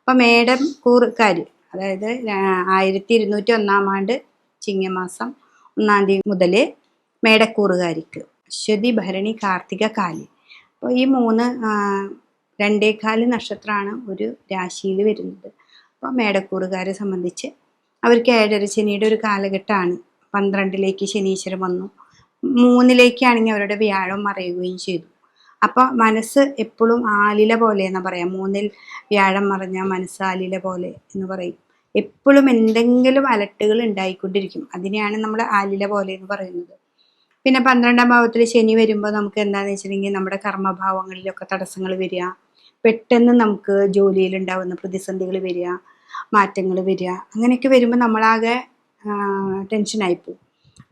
അപ്പം മേടം കൂറുകാർ, അതായത് 1201 ആണ്ട് ചിങ്ങമാസം 1 തീയതി മുതൽ മേടക്കൂറുകാരിക്ക് അശ്വതി, ഭരണി, കാർത്തിക, കാലി. അപ്പോൾ ഈ 2 നക്ഷത്രമാണ് ഒരു രാശിയിൽ വരുന്നത്. അപ്പോൾ മേടക്കൂറുകാരെ സംബന്ധിച്ച് അവർക്ക് 7.5 ശനിയുടെ ഒരു കാലഘട്ടമാണ്. 12ലേക്ക് ശനീശ്വരൻ വന്നു, 3ലേക്കാണെങ്കിൽ അവരുടെ വ്യാഴം മറയുകയും ചെയ്തു. അപ്പോൾ മനസ്സ് എപ്പോഴും ആലില പോലെ എന്ന് പറയാം. 3ൽ വ്യാഴം മറഞ്ഞാൽ മനസ്സ് ആലില പോലെ എന്ന് പറയും. എപ്പോഴും എന്തെങ്കിലും അലട്ടുകൾ ഉണ്ടായിക്കൊണ്ടിരിക്കും. അതിനെയാണ് നമ്മൾ ആലില പോലെ എന്ന് പറയുന്നത്. പിന്നെ 12ാം ഭാവത്തിൽ ശനി വരുമ്പോൾ നമുക്ക് എന്താണെന്ന് വെച്ചിട്ടുണ്ടെങ്കിൽ നമ്മുടെ കർമ്മഭാവങ്ങളിലൊക്കെ തടസ്സങ്ങൾ വരിക, പെട്ടെന്ന് നമുക്ക് ജോലിയിൽ ഉണ്ടാകുന്ന പ്രതിസന്ധികൾ വരിക, മാറ്റങ്ങൾ വരിക, അങ്ങനെയൊക്കെ വരുമ്പോൾ നമ്മളാകെ ടെൻഷനായിപ്പോവും.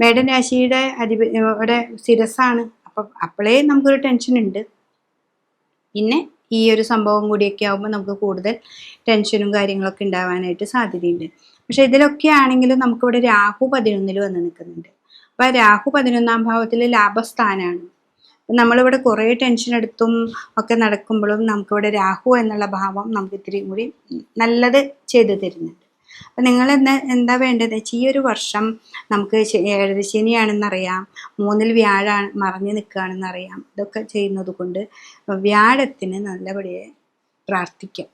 മേടൻ രാശിയുടെ ഇവിടെ ശിരസ്സാണ്. അപ്പം അപ്പോഴേ നമുക്കൊരു ടെൻഷൻ ഉണ്ട്. പിന്നെ ഈ ഒരു സംഭവം കൂടിയൊക്കെ ആകുമ്പോൾ നമുക്ക് കൂടുതൽ ടെൻഷനും കാര്യങ്ങളൊക്കെ ഉണ്ടാവാനായിട്ട് സാധ്യതയുണ്ട്. പക്ഷെ ഇതിലൊക്കെ ആണെങ്കിലും നമുക്കിവിടെ രാഹു 11ൽ വന്ന് നിൽക്കുന്നുണ്ട്. അപ്പോൾ രാഹു 11ാം ഭാവത്തിൽ ലാഭസ്ഥാനാണ്. നമ്മളിവിടെ കുറേ ടെൻഷൻ എടുത്തും ഒക്കെ നടക്കുമ്പോഴും നമുക്കിവിടെ രാഹു എന്നുള്ള ഭാവം നമുക്ക് ഇത്തിരി കൂടി നല്ലത് ചെയ്തു തരുന്നുണ്ട്. അപ്പം നിങ്ങൾ എന്താ വേണ്ടത് വെച്ചാൽ, ഈ ഒരു വർഷം നമുക്ക് 7 ശനിയാണെന്നറിയാം, 3ൽ വ്യാഴം മറഞ്ഞു നിൽക്കുകയാണെന്നറിയാം. ഇതൊക്കെ ചെയ്യുന്നത് കൊണ്ട് വ്യാഴത്തിന് നല്ലപടിയെ പ്രാർത്ഥിക്കാം.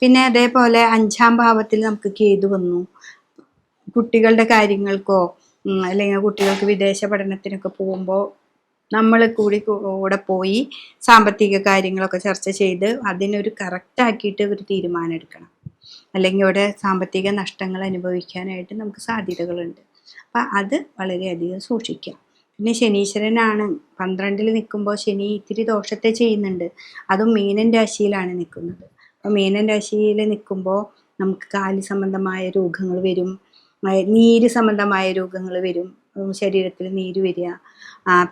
പിന്നെ അതേപോലെ 5ാം ഭാവത്തിൽ നമുക്ക് കേതു വന്നു. കുട്ടികളുടെ കാര്യങ്ങൾക്കോ അല്ലെങ്കിൽ കുട്ടികൾക്ക് വിദേശ പഠനത്തിനൊക്കെ പോകുമ്പോൾ നമ്മൾ കൂടെ പോയി സാമ്പത്തിക കാര്യങ്ങളൊക്കെ ചർച്ച ചെയ്ത് അതിനൊരു കറക്റ്റാക്കിയിട്ട് ഒരു തീരുമാനം എടുക്കണം. അല്ലെങ്കിൽ ഇവിടെ സാമ്പത്തിക നഷ്ടങ്ങൾ അനുഭവിക്കാനായിട്ട് നമുക്ക് സാധ്യതകളുണ്ട്. അപ്പം അത് വളരെയധികം സൂക്ഷിക്കാം. പിന്നെ ശനീശ്വരനാണ് 12ൽ നിൽക്കുമ്പോൾ ശനി ഇത്തിരി ദോഷത്തെ ചെയ്യുന്നുണ്ട്. അതും മീനൻ രാശിയിലാണ് നിൽക്കുന്നത്. അപ്പം മീനൻ രാശിയിൽ നിൽക്കുമ്പോൾ നമുക്ക് കാലി സംബന്ധമായ രോഗങ്ങൾ വരും, നീര് സംബന്ധമായ രോഗങ്ങൾ വരും, ശരീരത്തിൽ നീര് വരിക,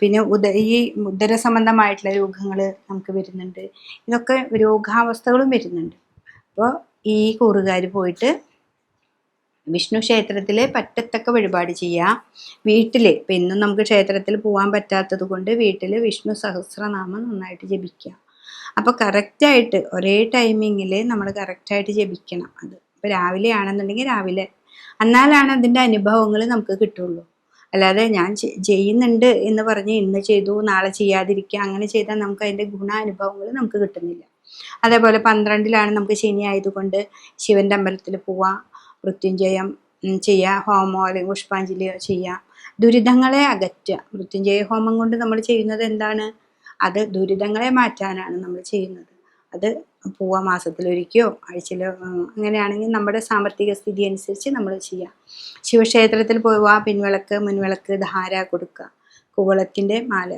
പിന്നെ ഈ ഉദര സംബന്ധമായിട്ടുള്ള രോഗങ്ങൾ നമുക്ക് വരുന്നുണ്ട്. ഇതൊക്കെ രോഗാവസ്ഥകളും വരുന്നുണ്ട്. അപ്പോൾ ഈ കൂറുകാർ പോയിട്ട് വിഷ്ണു ക്ഷേത്രത്തിൽ പറ്റത്തക്ക വഴിപാട് ചെയ്യുക. വീട്ടിൽ ഇപ്പം ഇന്നും നമുക്ക് ക്ഷേത്രത്തിൽ പോകാൻ പറ്റാത്തത് കൊണ്ട് വീട്ടിൽ വിഷ്ണു സഹസ്രനാമം നന്നായിട്ട് ജപിക്കുക. അപ്പോൾ കറക്റ്റായിട്ട് ഒരേ ടൈമിങ്ങിൽ നമ്മൾ കറക്റ്റായിട്ട് ജപിക്കണം. അത് ഇപ്പോൾ രാവിലെ ആണെന്നുണ്ടെങ്കിൽ രാവിലെ, എന്നാലാണ് അതിൻ്റെ അനുഭവങ്ങൾ നമുക്ക് കിട്ടുള്ളൂ. അല്ലാതെ ഞാൻ ചെയ്യുന്നുണ്ട് എന്ന് പറഞ്ഞ് ഇന്ന് ചെയ്തു നാളെ ചെയ്യാതിരിക്കുക, അങ്ങനെ ചെയ്താൽ നമുക്ക് അതിൻ്റെ ഗുണാനുഭവങ്ങൾ നമുക്ക് കിട്ടുന്നില്ല. അതേപോലെ 12ലാണ് നമുക്ക് ശനി ആയതുകൊണ്ട് ശിവൻ്റെ അമ്പലത്തിൽ പോവാം, മൃത്യുഞ്ജയം ചെയ്യുക, ഹോമോ അല്ലെങ്കിൽ പുഷ്പാഞ്ജലി ചെയ്യാം. ദുരിതങ്ങളെ അകറ്റുക. മൃത്യുഞ്ജയ ഹോമം കൊണ്ട് നമ്മൾ ചെയ്യുന്നത് എന്താണ്? അത് ദുരിതങ്ങളെ മാറ്റാനാണ് നമ്മൾ ചെയ്യുന്നത്. അത് പോവാ മാസത്തിലൊരിക്കോ ആഴ്ചയിലോ, അങ്ങനെയാണെങ്കിൽ നമ്മുടെ സാമ്പത്തിക സ്ഥിതി അനുസരിച്ച് നമ്മൾ ചെയ്യാം. ശിവക്ഷേത്രത്തിൽ പോവുക, പിൻവിളക്ക് മുൻവിളക്ക് ധാര കൊടുക്കുക, കൂവളത്തിൻ്റെ മാല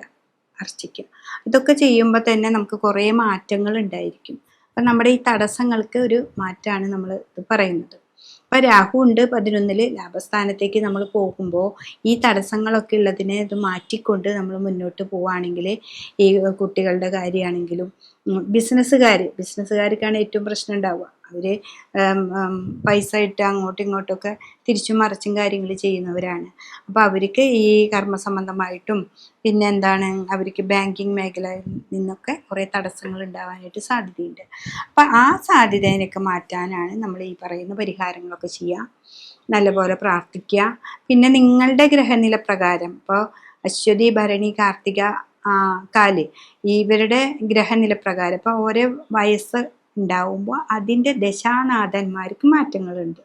അർച്ചിക്കുക. ഇതൊക്കെ ചെയ്യുമ്പോൾ തന്നെ നമുക്ക് കുറേ മാറ്റങ്ങൾ ഉണ്ടായിരിക്കും. അപ്പം നമ്മുടെ ഈ തടസ്സങ്ങൾക്ക് ഒരു മാറ്റമാണ് നമ്മൾ പറയുന്നത്. അപ്പോൾ രാഹു ഉണ്ട് 11ൽ ലാഭസ്ഥാനത്തേക്ക് നമ്മൾ പോകുമ്പോൾ ഈ തടസ്സങ്ങളൊക്കെ ഉള്ളതിനെ ഇത് മാറ്റിക്കൊണ്ട് നമ്മൾ മുന്നോട്ട് പോവുകയാണെങ്കിൽ ഈ കുട്ടികളുടെ കാര്യമാണെങ്കിലും ബിസിനസ്സുകാർക്കാണ് ഏറ്റവും പ്രശ്നം ഉണ്ടാവുക. അവർ പൈസ ഇട്ട് അങ്ങോട്ടും ഇങ്ങോട്ടൊക്കെ തിരിച്ചും മറിച്ചും കാര്യങ്ങൾ ചെയ്യുന്നവരാണ്. അപ്പോൾ അവർക്ക് ഈ കർമ്മസംബന്ധമായിട്ടും പിന്നെ എന്താണ് അവർക്ക് ബാങ്കിങ് മേഖലയിൽ നിന്നൊക്കെ കുറേ തടസ്സങ്ങൾ ഉണ്ടാവാനായിട്ട് സാധ്യതയുണ്ട്. അപ്പോൾ ആ സാധ്യതയൊക്കെ മാറ്റാനാണ് നമ്മൾ ഈ പറയുന്ന പരിഹാരങ്ങളൊക്കെ ചെയ്യുക. നല്ലപോലെ പ്രാർത്ഥിക്കുക. പിന്നെ നിങ്ങളുടെ ഗ്രഹനില പ്രകാരം ഇപ്പോൾ അശ്വതി, ഭരണി, കാർത്തിക, കാല് ഇവരുടെ ഗ്രഹനില പ്രകാരം ഇപ്പോൾ ഓരോ വയസ്സ് ഉണ്ടാവുമ്പോൾ അതിൻ്റെ ദശാനാഥന്മാർക്ക് മാറ്റങ്ങളുണ്ട്.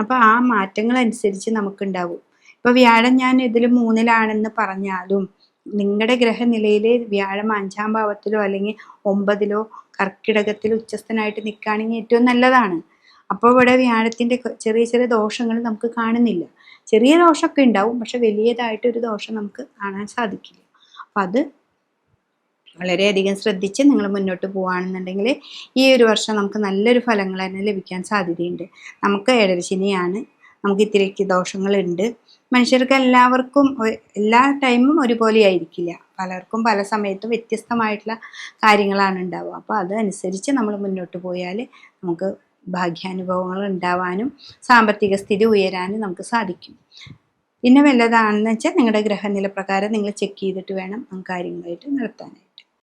അപ്പോൾ ആ മാറ്റങ്ങൾ അനുസരിച്ച് നമുക്കുണ്ടാവും. ഇപ്പോൾ വ്യാഴം ഞാൻ ഇതിൽ 3ലാണെന്ന് പറഞ്ഞാലും നിങ്ങളുടെ ഗ്രഹനിലയിൽ വ്യാഴം 5ാം ഭാവത്തിലോ അല്ലെങ്കിൽ 9ലോ കർക്കിടകത്തിൽ ഉച്ചസ്ഥനായിട്ട് നിൽക്കുകയാണെങ്കിൽ ഏറ്റവും നല്ലതാണ്. അപ്പോൾ ഇവിടെ വ്യാഴത്തിൻ്റെ ചെറിയ ചെറിയ ദോഷങ്ങൾ നമുക്ക് കാണുന്നില്ല. ചെറിയ ദോഷമൊക്കെ ഉണ്ടാവും, പക്ഷെ വലിയതായിട്ടൊരു ദോഷം നമുക്ക് കാണാൻ സാധിക്കില്ല. അപ്പം അത് വളരെയധികം ശ്രദ്ധിച്ച് നിങ്ങൾ മുന്നോട്ട് പോവുകയാണെന്നുണ്ടെങ്കിൽ ഈ ഒരു വർഷം നമുക്ക് നല്ലൊരു ഫലങ്ങൾ തന്നെ ലഭിക്കാൻ സാധ്യതയുണ്ട്. നമുക്ക് 7 ശനിയാണ്, നമുക്ക് ഇത്തിരി ദോഷങ്ങളുണ്ട്. മനുഷ്യർക്ക് എല്ലാവർക്കും എല്ലാ ടൈമും ഒരുപോലെ ആയിരിക്കില്ല. പലർക്കും പല സമയത്തും വ്യത്യസ്തമായിട്ടുള്ള കാര്യങ്ങളാണ് ഉണ്ടാവുക. അപ്പോൾ അതനുസരിച്ച് നമ്മൾ മുന്നോട്ട് പോയാൽ നമുക്ക് ഭാഗ്യാനുഭവങ്ങൾ ഉണ്ടാവാനും സാമ്പത്തിക സ്ഥിതി ഉയരാനും നമുക്ക് സാധിക്കും. പിന്നെ വല്ലതാണെന്ന് വെച്ചാൽ നിങ്ങളുടെ ഗ്രഹനില പ്രകാരം നിങ്ങൾ ചെക്ക് ചെയ്തിട്ട് വേണം കാര്യങ്ങളായിട്ട് നടത്താനായിട്ട്.